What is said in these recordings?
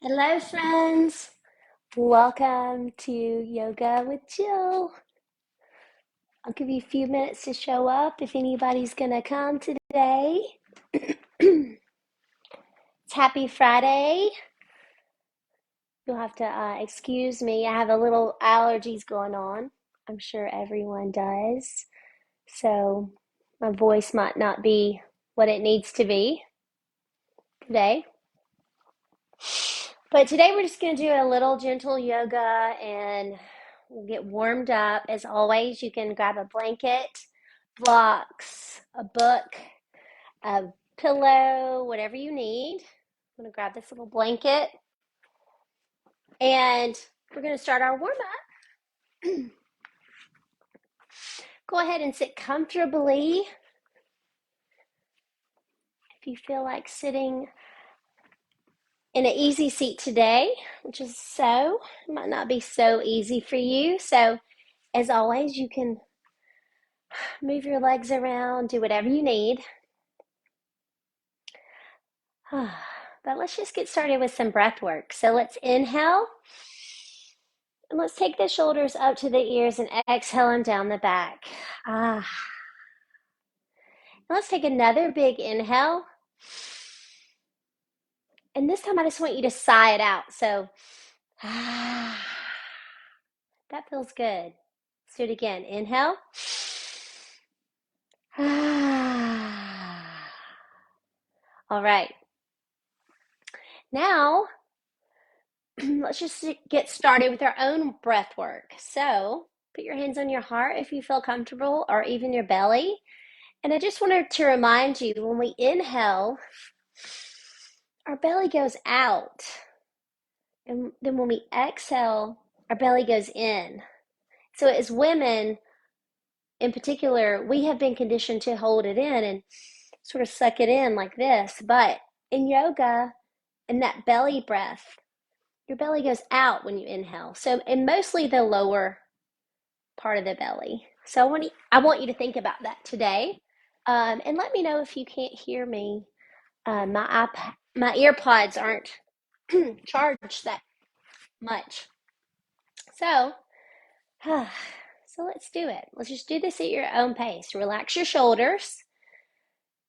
Hello, friends. Welcome to Yoga with Jill. I'll give you a few minutes to show up if anybody's going to come today. It's Happy Friday. You'll have to excuse me. I have a little allergies going on. I'm sure everyone does. So my voice might not be what it needs to be today. But today we're just going to do a little gentle yoga and we'll get warmed up. As always, you can grab a blanket, blocks, a book, a pillow, whatever you need. I'm going to grab this little blanket and we're going to start our warm up. Go ahead and sit comfortably. If you feel like sitting in an easy seat today, which is it might not be so easy for you. So as always, you can move your legs around, do whatever you need. But let's just get started with some breath work. So let's inhale. And let's take the shoulders up to the ears and exhale them down the back. And let's take another big inhale. And this time I just want you to sigh it out. So that feels good. Let's do it again. Inhale. All right. Now, let's just get started with our own breath work. So put your hands on your heart if you feel comfortable, or even your belly. And I just wanted to remind you, when we inhale, our belly goes out. And then when we exhale, our belly goes in. So as women in particular, we have been conditioned to hold it in and sort of suck it in like this. But in yoga, in that belly breath, your belly goes out when you inhale. So, and mostly the lower part of the belly. So I want you to think about that today. And let me know if you can't hear me. My earpods aren't charged that much. So, so let's do it. Let's just do this at your own pace. Relax your shoulders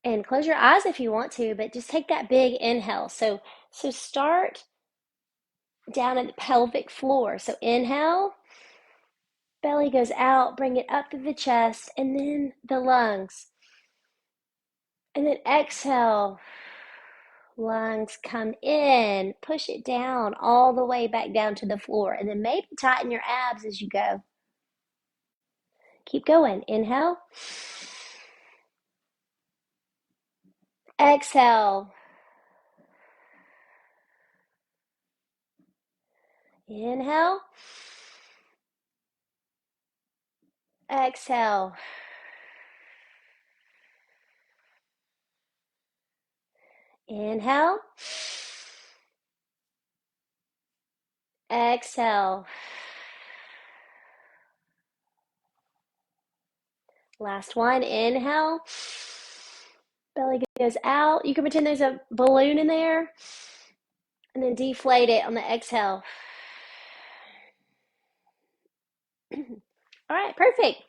and close your eyes if you want to, but just take that big inhale. So start down at the pelvic floor. So inhale, belly goes out, bring it up to the chest, and then the lungs. And then exhale, lungs come in, push it down all the way back down to the floor, and then maybe tighten your abs as you go. Keep going. Inhale. Exhale. Inhale. Exhale. Inhale. Exhale. Last one. Inhale. Belly goes out. You can pretend there's a balloon in there. And then deflate it on the exhale. All right, perfect.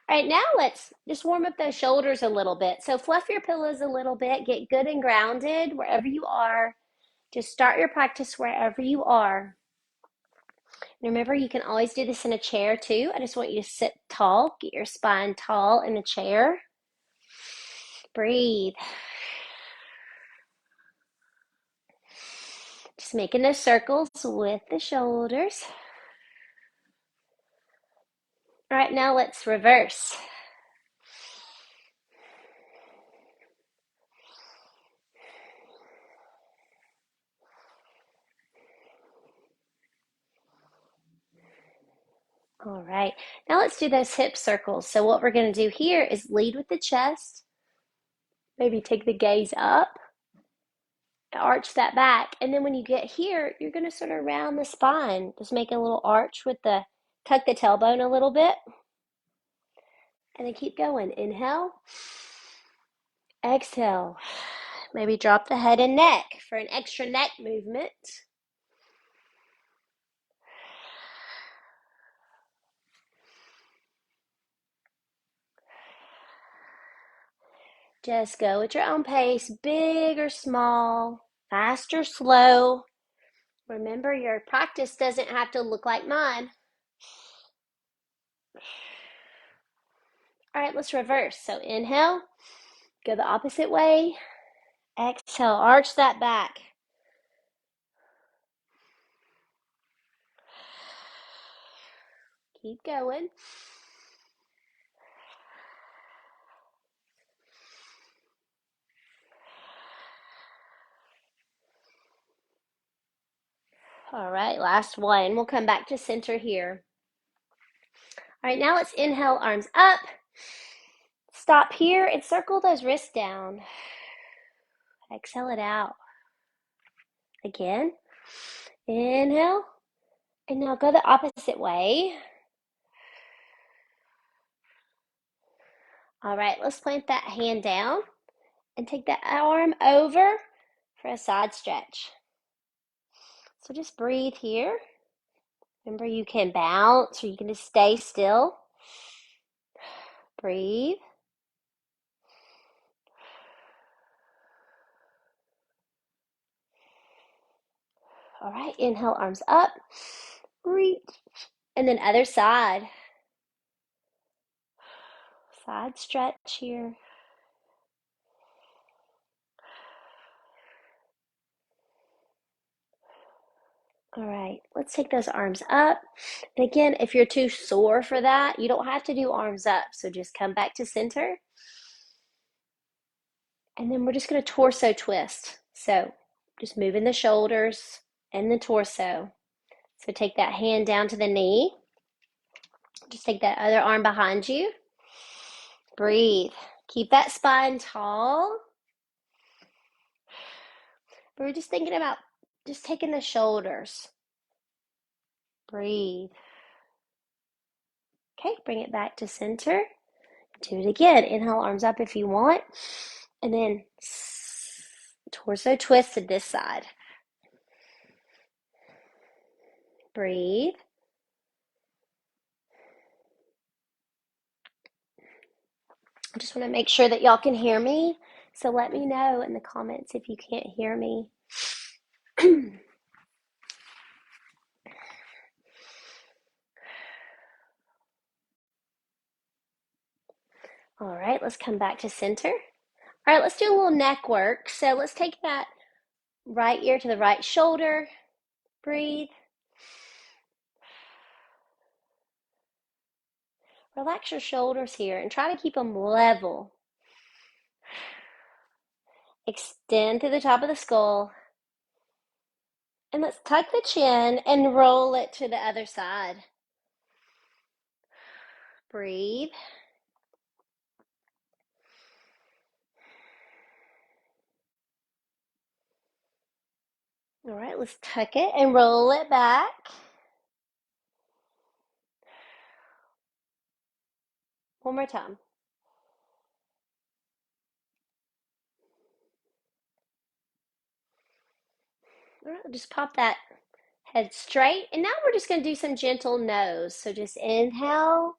All right, now let's just warm up those shoulders a little bit. So fluff your pillows a little bit. Get good and grounded wherever you are. Just start your practice wherever you are. And remember, you can always do this in a chair too. I just want you to sit tall. Get your spine tall in a chair. Breathe. Just making those circles with the shoulders. All right, now let's reverse. All right, now let's do those hip circles. So what we're going to do here is lead with the chest. Maybe take the gaze up, arch that back. And then when you get here, you're going to sort of round the spine. Just make a little arch with tuck the tailbone a little bit. And then keep going. Inhale. Exhale. Maybe drop the head and neck for an extra neck movement. Just go at your own pace, big or small, fast or slow. Remember, your practice doesn't have to look like mine. All right, let's reverse. So inhale, go the opposite way. Exhale, arch that back. Keep going. All right, last one. We'll come back to center here. All right, now let's inhale, arms up. Stop here and circle those wrists down. Exhale it out. Again. Inhale. And now go the opposite way. All right, let's plant that hand down and take that arm over for a side stretch. So just breathe here. Remember, you can bounce or you can just stay still. Breathe. All right, inhale, arms up. Reach. And then other side. Side stretch here. All right, let's take those arms up. And again, if you're too sore for that, you don't have to do arms up. So just come back to center. And then we're just going to torso twist. So just moving the shoulders and the torso. So take that hand down to the knee. Just take that other arm behind you. Breathe. Keep that spine tall. We're just thinking about just taking the shoulders. Breathe. Okay, bring it back to center. Do it again. Inhale, arms up if you want. And then torso twist to this side. Breathe. I just want to make sure that y'all can hear me. So let me know in the comments if you can't hear me. All right, let's come back to center. All right, let's do a little neck work. So let's take that right ear to the right shoulder. Breathe. Relax your shoulders here and try to keep them level. Extend to the top of the skull. And let's tuck the chin and roll it to the other side. Breathe. All right, let's tuck it and roll it back. One more time. All right, just pop that head straight. And now we're just going to do some gentle nose. So just inhale,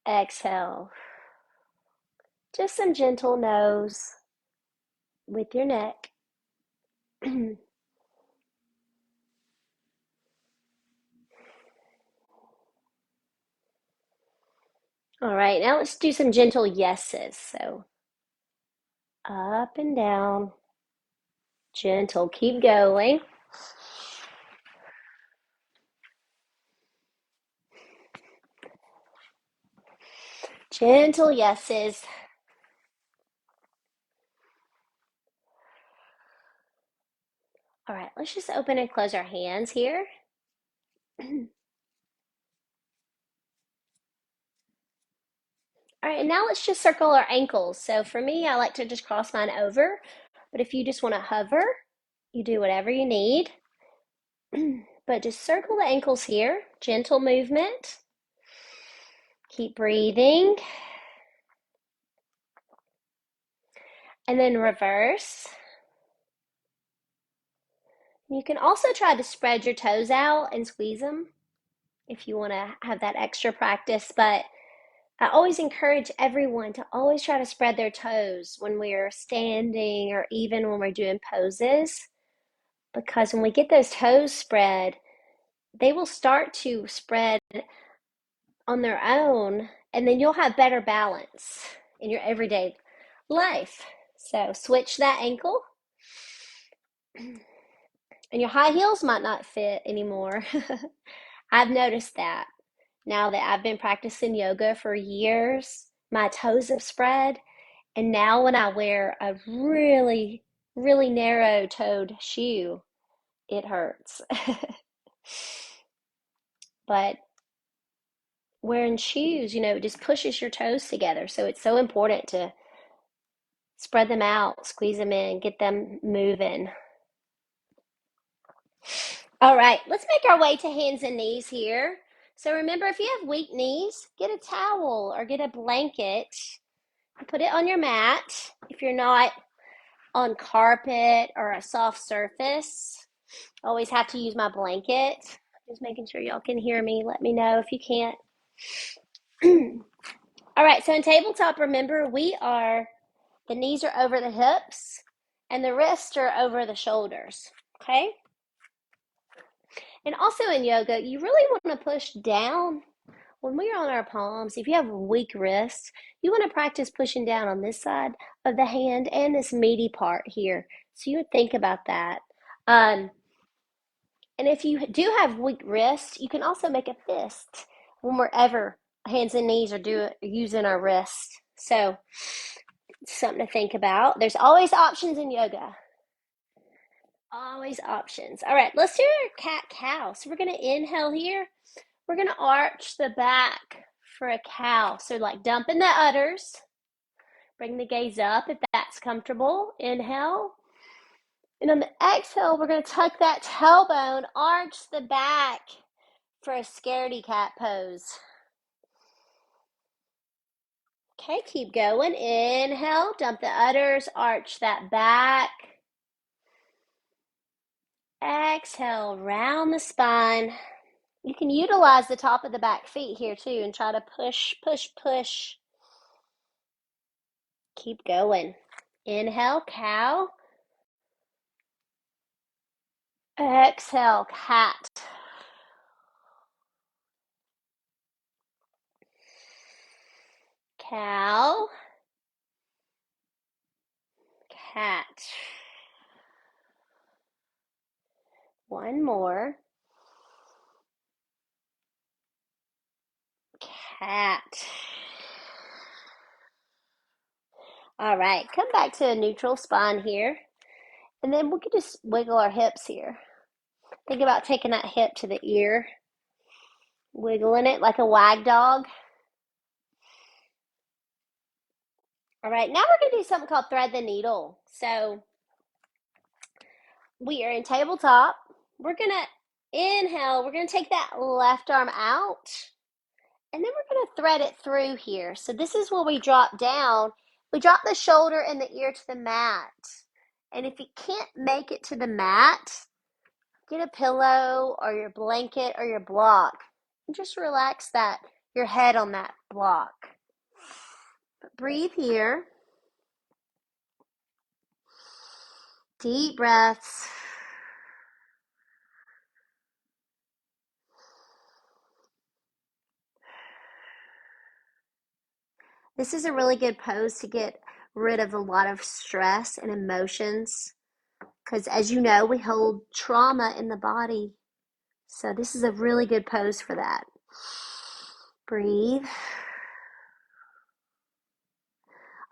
exhale. Just some gentle nose with your neck. All right, now let's do some gentle yeses. So up and down, gentle, keep going. Gentle yeses. All right, let's just open and close our hands here. All right, and now let's just circle our ankles. So for me, I like to just cross mine over, but if you just want to hover, you do whatever you need. But just circle the ankles here, gentle movement. Keep breathing. And then reverse. You can also try to spread your toes out and squeeze them if you want to have that extra practice, but I always encourage everyone to always try to spread their toes when we're standing or even when we're doing poses, because when we get those toes spread, they will start to spread on their own, and then you'll have better balance in your everyday life. So switch that ankle, and your high heels might not fit anymore. I've noticed that now that I've been practicing yoga for years, my toes have spread. And now when I wear a really, really narrow toed shoe, it hurts. But wearing shoes, it just pushes your toes together. So it's so important to spread them out, squeeze them in, get them moving. All right, let's make our way to hands and knees here. So remember, if you have weak knees, get a towel or get a blanket and put it on your mat. If you're not on carpet or a soft surface, I always have to use my blanket. Just making sure y'all can hear me. Let me know if you can't. All right, so in tabletop, remember the knees are over the hips and the wrists are over the shoulders, okay? And also in yoga, you really want to push down when we're on our palms. If you have weak wrists, you want to practice pushing down on this side of the hand and this meaty part here. So you would think about that. Um, and if you do have weak wrists, you can also make a fist when we're ever hands and knees are using our wrists. So something to think about. There's always options in yoga. Always options. All right, let's do our cat cow. So we're going to inhale here. We're going to arch the back for a cow. So like dumping the udders. Bring the gaze up if that's comfortable. Inhale. And on the exhale, we're going to tuck that tailbone, arch the back for a scaredy cat pose. Okay, keep going. Inhale, dump the udders, arch that back. Exhale, round the spine. You can utilize the top of the back feet here too and try to push, push, push. Keep going. Inhale, cow. Exhale, cat. Cow. Cat. One more. Cat. All right, come back to a neutral spine here. And then we can just wiggle our hips here. Think about taking that hip to the ear, wiggling it like a wag dog. All right, now we're going to do something called thread the needle. So we are in tabletop. We're going to inhale. We're going to take that left arm out. And then we're going to thread it through here. So this is where we drop down. We drop the shoulder and the ear to the mat. And if you can't make it to the mat, get a pillow or your blanket or your block. And just relax your head on that block. But breathe here. Deep breaths. This is a really good pose to get rid of a lot of stress and emotions. Because as you know, we hold trauma in the body. So this is a really good pose for that. Breathe.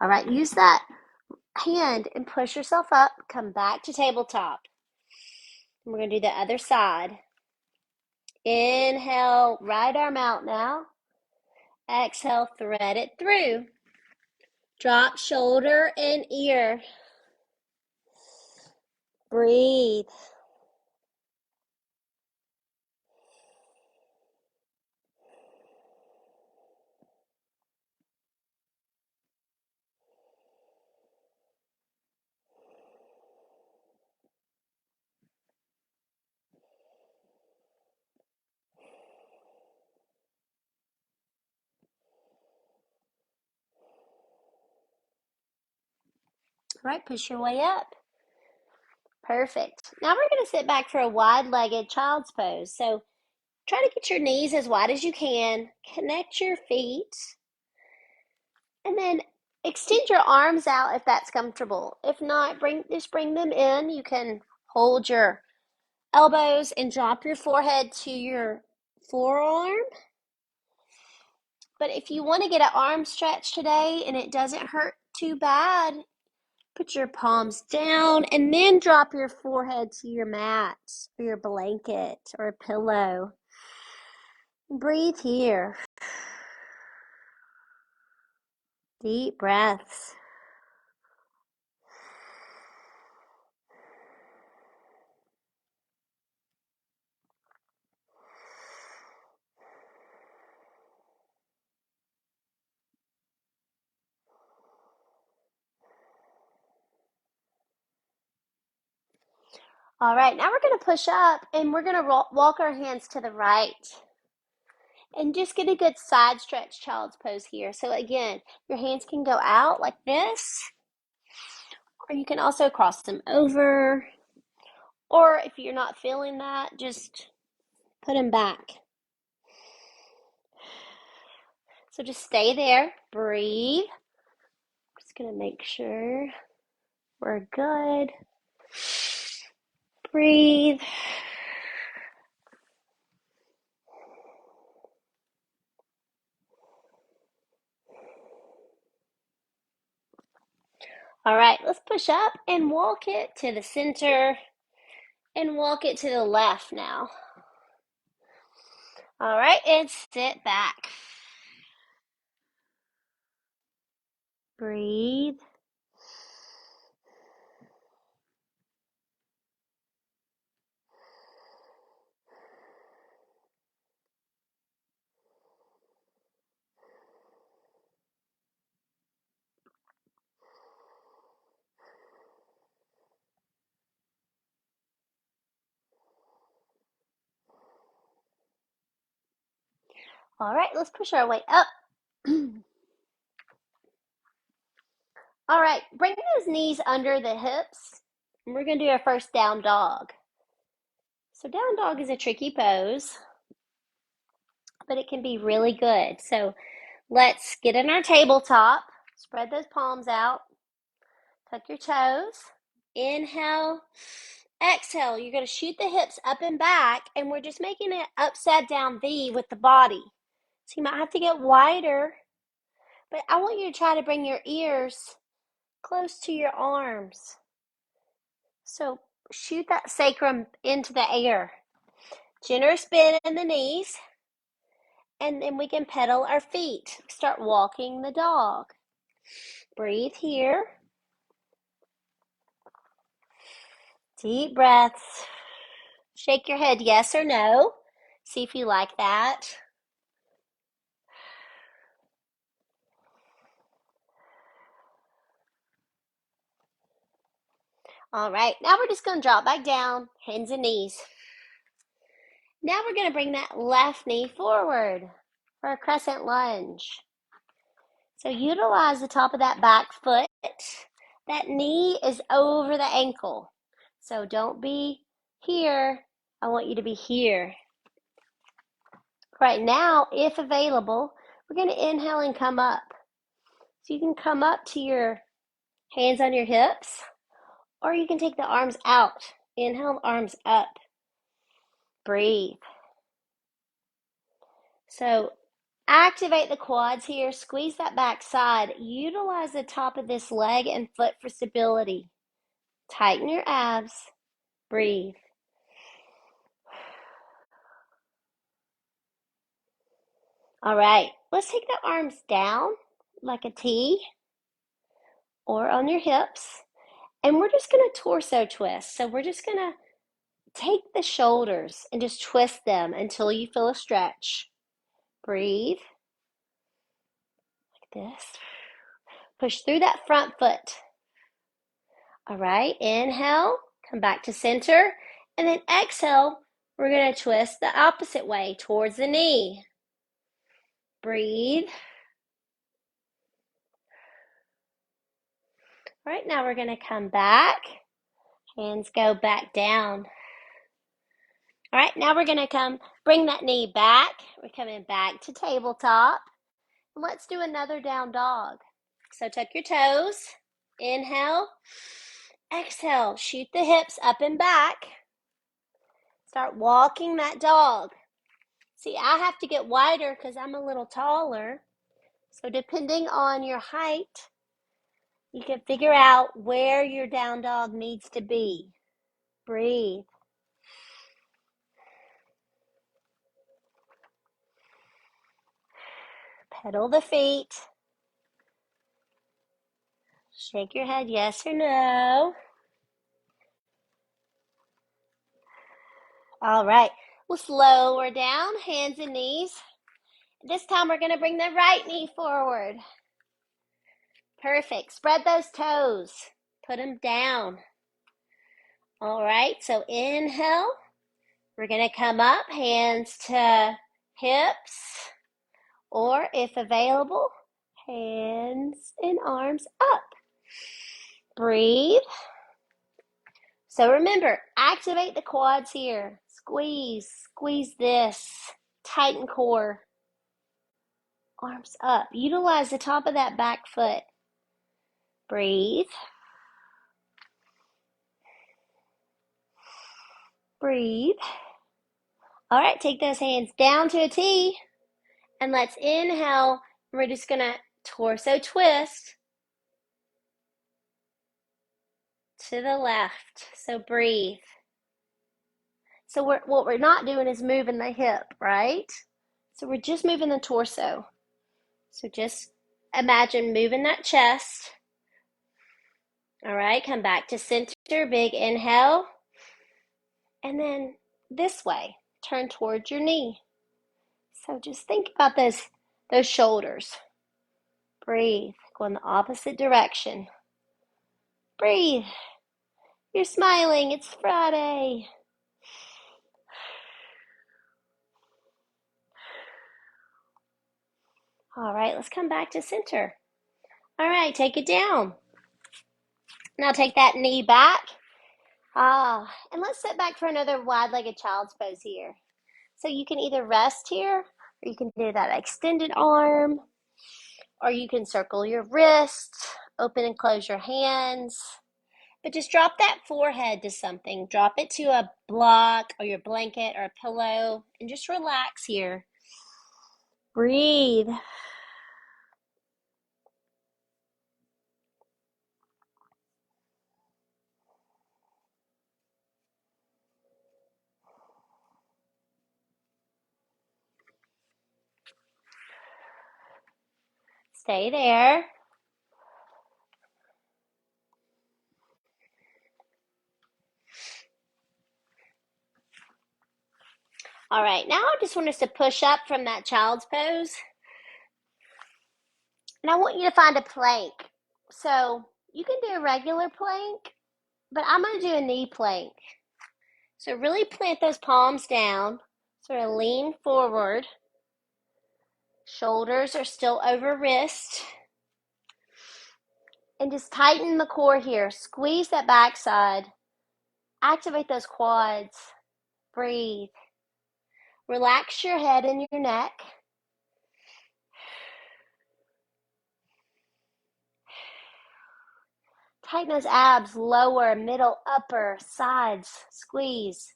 All right, use that hand and push yourself up. Come back to tabletop. We're going to do the other side. Inhale, right arm out now. Exhale, thread it through. Drop shoulder and ear. Breathe. All right, push your way up. Perfect. Now we're going to sit back for a wide-legged child's pose. So try to get your knees as wide as you can. Connect your feet. And then extend your arms out if that's comfortable. If not, just bring them in. You can hold your elbows and drop your forehead to your forearm. But if you want to get an arm stretch today and it doesn't hurt too bad, put your palms down and then drop your forehead to your mat or your blanket or a pillow. Breathe here. Deep breaths. All right, now we're going to push up and we're going to walk our hands to the right. And just get a good side stretch child's pose here. So again, your hands can go out like this, or you can also cross them over. Or if you're not feeling that, just put them back. So just stay there, breathe. Just gonna make sure we're good. Breathe. All right, let's push up and walk it to the center and walk it to the left now. All right, and sit back. Breathe. All right, let's push our way up. All right, bring those knees under the hips. And we're going to do our first down dog. So down dog is a tricky pose, but it can be really good. So let's get in our tabletop. Spread those palms out. Tuck your toes. Inhale. Exhale. You're going to shoot the hips up and back, and we're just making an upside down V with the body. So you might have to get wider, but I want you to try to bring your ears close to your arms. So shoot that sacrum into the air. Generous bend in the knees. And then we can pedal our feet. Start walking the dog. Breathe here. Deep breaths. Shake your head yes or no. See if you like that. All right, now we're just going to drop back down, hands and knees. Now we're going to bring that left knee forward for a crescent lunge. So utilize the top of that back foot. That knee is over the ankle. So don't be here. I want you to be here. Right now, if available, we're going to inhale and come up. So you can come up to your hands on your hips, or you can take the arms out. Inhale, arms up. Breathe. So activate the quads here. Squeeze that back side. Utilize the top of this leg and foot for stability. Tighten your abs. Breathe. All right, let's take the arms down like a T or on your hips. And we're just going to torso twist. So we're just going to take the shoulders and just twist them until you feel a stretch. Breathe. Like this. Push through that front foot. All right, inhale, come back to center. And then exhale, we're going to twist the opposite way towards the knee. Breathe. All right, now we're going to come back. Hands go back down. All right, now we're going to bring that knee back. We're coming back to tabletop. Let's do another down dog. So tuck your toes. Inhale. Exhale. Shoot the hips up and back. Start walking that dog. See, I have to get wider because I'm a little taller. So depending on your height, you can figure out where your down dog needs to be. Breathe. Pedal the feet. Shake your head yes or no. All right. Let's lower down, hands and knees. This time we're going to bring the right knee forward. Perfect. Spread those toes. Put them down. All right. So inhale. We're going to come up, hands to hips, or if available, hands and arms up. Breathe. So remember, activate the quads here. Squeeze, squeeze this. Tighten core. Arms up. Utilize the top of that back foot. Breathe. Breathe. All right, take those hands down to a T. And let's inhale. We're just going to torso twist to the left. So breathe. So what we're not doing is moving the hip, right? So we're just moving the torso. So just imagine moving that chest. All right, come back to center, big inhale. And then this way, turn towards your knee. So just think about those shoulders. Breathe, go in the opposite direction. Breathe. You're smiling, it's Friday. All right, let's come back to center. All right, take it down. Now take that knee back. And let's sit back for another wide-legged child's pose here. So you can either rest here, or you can do that extended arm, or you can circle your wrists, open and close your hands. But just drop that forehead to something. Drop it to a block or your blanket or a pillow, and just relax here. Breathe. Stay there. All right, now I just want us to push up from that child's pose. And I want you to find a plank. So you can do a regular plank, but I'm going to do a knee plank. So really plant those palms down, sort of lean forward. Shoulders are still over wrist. And just tighten the core here. Squeeze that backside. Activate those quads. Breathe. Relax your head and your neck. Tighten those abs, lower, middle, upper, sides. Squeeze.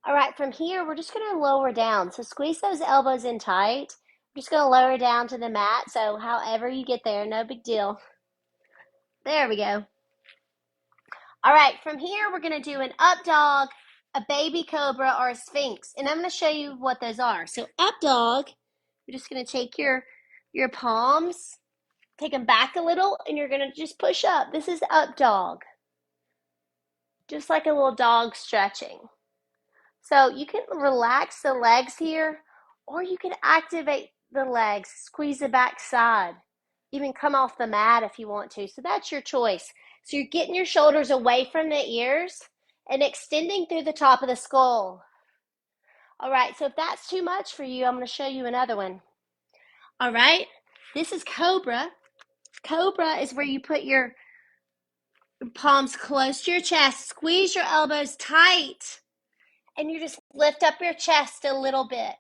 All right, from here, we're just going to lower down. So squeeze those elbows in tight. We're just going to lower down to the mat. So however you get there, no big deal. There we go. All right, from here, we're going to do an up dog, a baby cobra, or a sphinx. And I'm going to show you what those are. So up dog, you're just going to take your palms, take them back a little, and you're going to just push up. This is up dog. Just like a little dog stretching. So you can relax the legs here, or you can activate the legs, squeeze the back side, even come off the mat if you want to. So that's your choice. So you're getting your shoulders away from the ears and extending through the top of the skull. All right, so if that's too much for you, I'm going to show you another one. All right, this is cobra. Cobra is where you put your palms close to your chest, squeeze your elbows tight, and you just lift up your chest a little bit.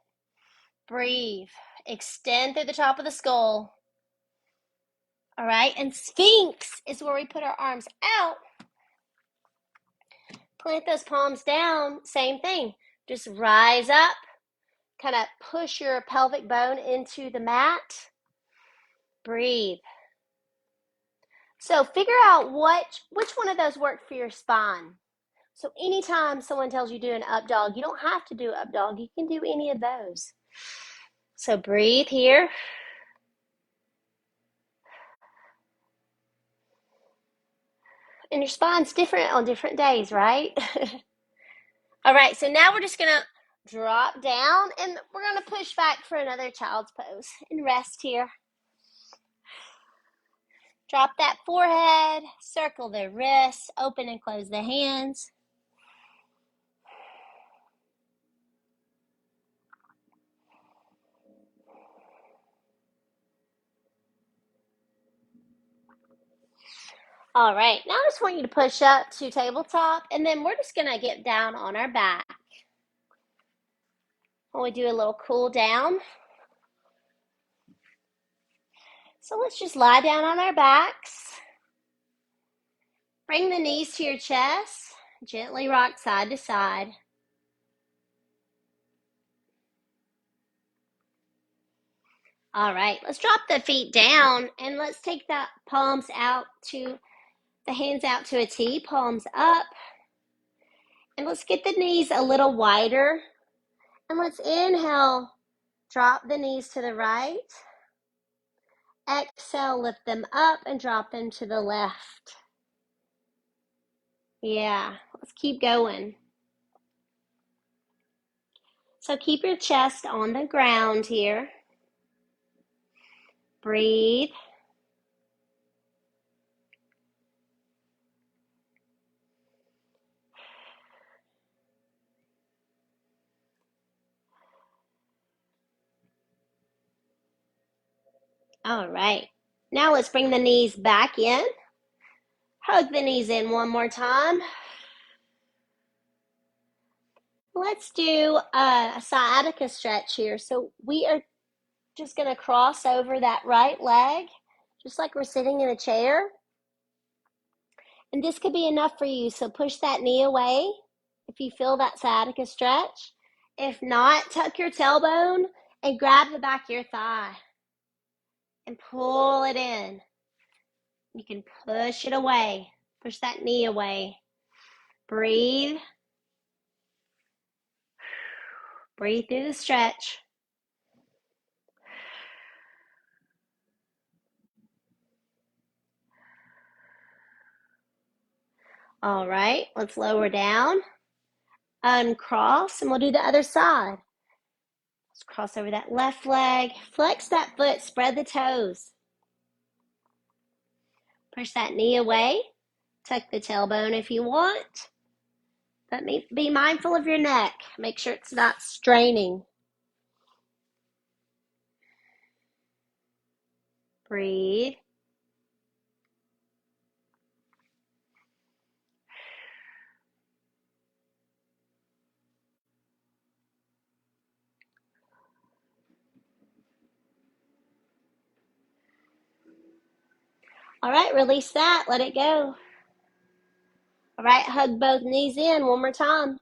Breathe. Extend through the top of the skull. All right, and Sphinx is where we put our arms out. Plant those palms down, same thing. Just rise up, kind of push your pelvic bone into the mat. Breathe. So figure out which one of those worked for your spine. So anytime someone tells you do an up dog, you don't have to do up dog. You can do any of those. So breathe here. And your spine's different on different days, right? All right, so now we're just gonna drop down and we're gonna push back for another child's pose and rest here. Drop that forehead, circle the wrists, open and close the hands. All right, now I just want you to push up to tabletop, and then we're just gonna get down on our back. When we do a little cool down. So let's just lie down on our backs. Bring the knees to your chest. Gently rock side to side. All right, let's drop the feet down and let's take the palms out to the hands out to a T, palms up. And let's get the knees a little wider. And let's inhale, drop the knees to the right. Exhale, lift them up and drop them to the left. Yeah, let's keep going. So keep your chest on the ground here. Breathe. All right. Now let's bring the knees back in. Hug the knees in one more time. Let's do a sciatica stretch here. So we are just going to cross over that right leg, just like we're sitting in a chair. And this could be enough for you. So push that knee away if you feel that sciatica stretch. If not, tuck your tailbone and grab the back of your thigh and pull it in. You can push it away. Push that knee away. Breathe. Breathe through the stretch. All right, let's lower down. Uncross, and we'll do the other side. Let's cross over that left leg. Flex that foot, spread the toes. Push that knee away. Tuck the tailbone if you want. But be mindful of your neck. Make sure it's not straining. Breathe. All right, release that. Let it go. All right, hug both knees in one more time.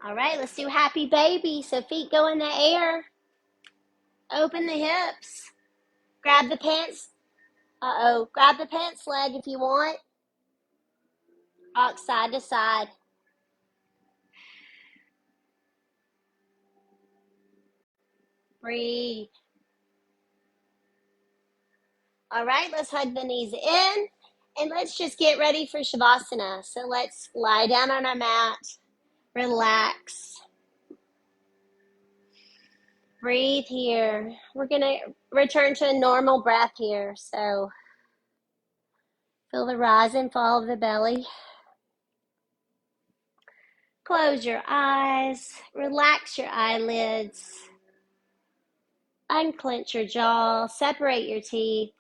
All right, let's do happy baby. So feet go in the air. Open the hips. Grab the pants. Grab the pants leg if you want. Rock side to side. Breathe. All right, let's hug the knees in. And let's just get ready for Shavasana. So let's lie down on our mat. Relax. Breathe here. We're going to return to a normal breath here. So feel the rise and fall of the belly. Close your eyes, relax your eyelids, unclench your jaw, separate your teeth,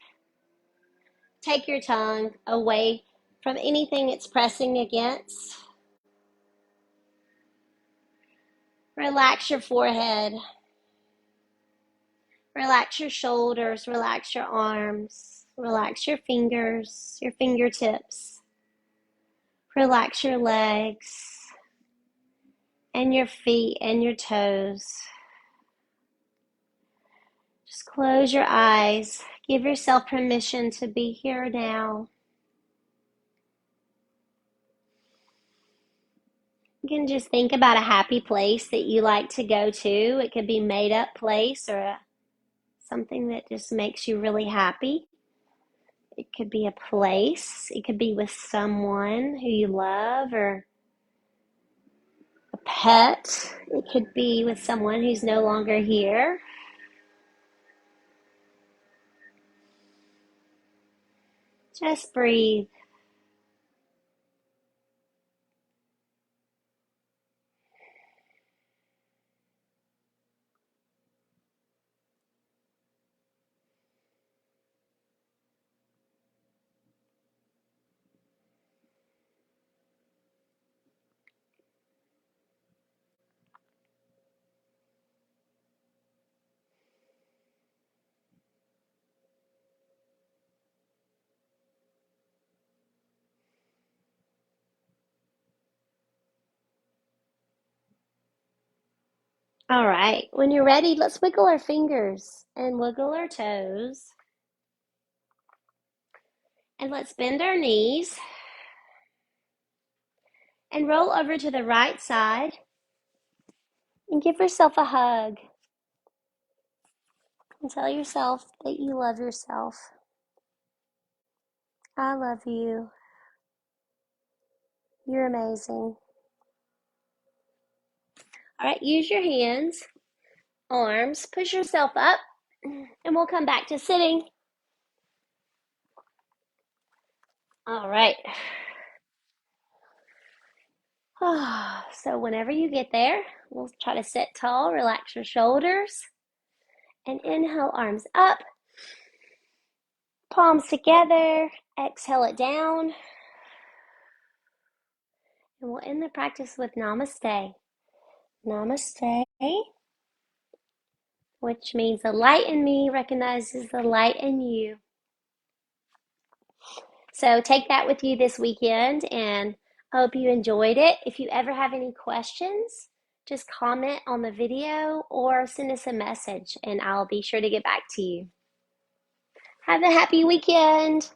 take your tongue away from anything it's pressing against. Relax your forehead, relax your shoulders, relax your arms, relax your fingers, your fingertips, relax your legs and your feet and your toes. Just close your eyes. Give yourself permission to be here now. You can just think about a happy place that you like to go to. It could be a made up place or something that just makes you really happy. It could be a place. It could be with someone who you love or a pet. It could be with someone who's no longer here. Just breathe. All right, when you're ready, let's wiggle our fingers and wiggle our toes. And let's bend our knees and roll over to the right side and give yourself a hug and tell yourself that you love yourself. I love you. You're amazing. All right, use your hands, arms, push yourself up, and we'll come back to sitting. All right. So whenever you get there, we'll try to sit tall, relax your shoulders, and inhale, arms up, palms together, exhale it down, and we'll end the practice with namaste. Namaste, which means the light in me recognizes the light in you. So take that with you this weekend, and I hope you enjoyed it. If you ever have any questions, just comment on the video or send us a message, and I'll be sure to get back to you. Have a happy weekend.